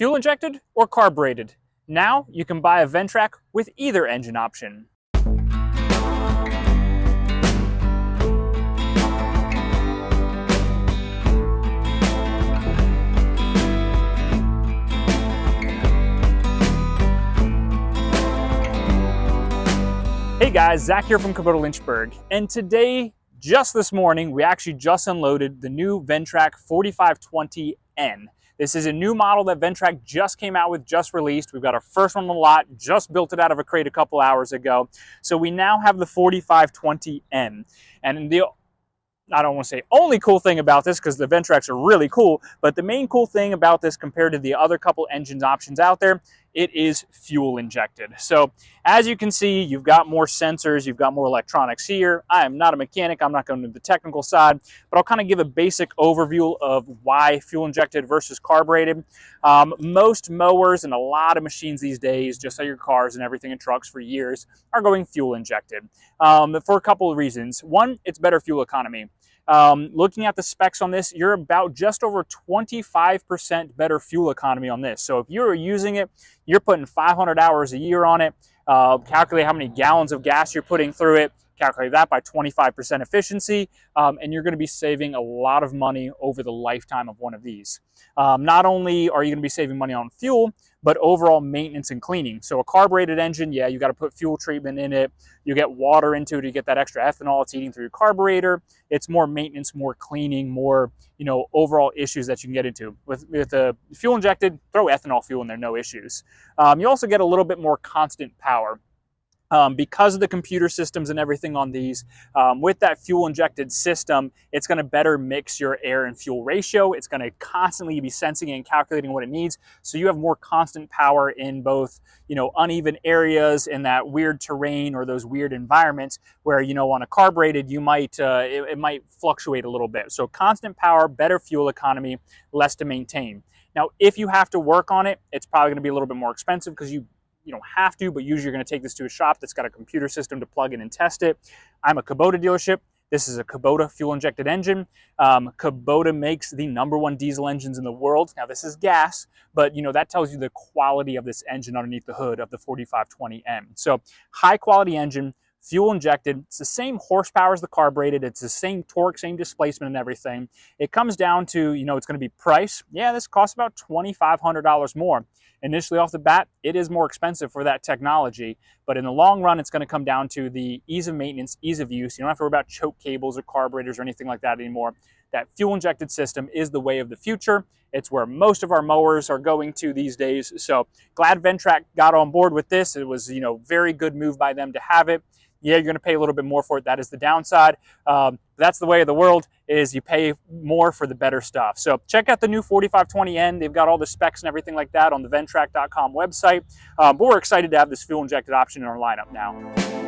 Fuel injected or carbureted? Now you can buy a Ventrac with either engine option. Hey guys, Zach here from Kubota Lynchburg, and today, just this morning, we actually just unloaded the new Ventrac 4520N. This is a new model that Ventrac just came out with, just released. We've got our first one on the lot, just built it out of a crate a couple hours ago. So we now have the 4520N. And I don't want to say only cool thing about this, because the Ventracs are really cool, but the main cool thing about this compared to the other couple engines options out there, it is fuel injected. So as you can see, you've got more sensors, you've got more electronics here. I am not a mechanic, I'm not going to the technical side, but I'll kind of give a basic overview of why fuel injected versus carbureted. Most mowers and a lot of machines these days, just like your cars and everything and trucks for years, are going fuel injected for a couple of reasons. One, it's better fuel economy. Looking at the specs on this, you're about just over 25% better fuel economy on this. So if you're using it, you're putting 500 hours a year on it, calculate how many gallons of gas you're putting through it, calculate that by 25% efficiency, and you're going to be saving a lot of money over the lifetime of one of these. Not only are you going to be saving money on fuel, but overall maintenance and cleaning. So a carbureted engine, yeah, you got to put fuel treatment in it. You get water into it to get that extra ethanol. It's eating through your carburetor. It's more maintenance, more cleaning, more, overall issues that you can get into. With the fuel injected, throw ethanol fuel in there, no issues. You also get a little bit more constant power. Because of the computer systems and everything on these, with that fuel injected system, it's going to better mix your air and fuel ratio. It's going to constantly be sensing and calculating what it needs. So you have more constant power in both, uneven areas in that weird terrain or those weird environments where, on a carbureted, you might, it might fluctuate a little bit. So constant power, better fuel economy, less to maintain. Now, if you have to work on it, it's probably going to be a little bit more expensive because you don't have to, but usually you're going to take this to a shop that's got a computer system to plug in and test it. I'm a Kubota dealership. This is a Kubota fuel injected engine. Kubota makes the #1 diesel engines in the world. Now this is gas, but that tells you the quality of this engine underneath the hood of the 4520N. So high quality engine, fuel injected. It's the same horsepower as the carbureted. It's the same torque, same displacement and everything. It comes down to, it's going to be price. Yeah, this costs about $2,500 more. Initially off the bat, it is more expensive for that technology, but in the long run, it's going to come down to the ease of maintenance, ease of use. You don't have to worry about choke cables or carburetors or anything like that anymore. That fuel injected system is the way of the future. It's where most of our mowers are going to these days. So glad Ventrac got on board with this. It was, very good move by them to have it. Yeah, you're going to pay a little bit more for it. That is the downside. That's the way of the world, is you pay more for the better stuff. So check out the new 4520N. They've got all the specs and everything like that on the Ventrac.com website. But we're excited to have this fuel injected option in our lineup now.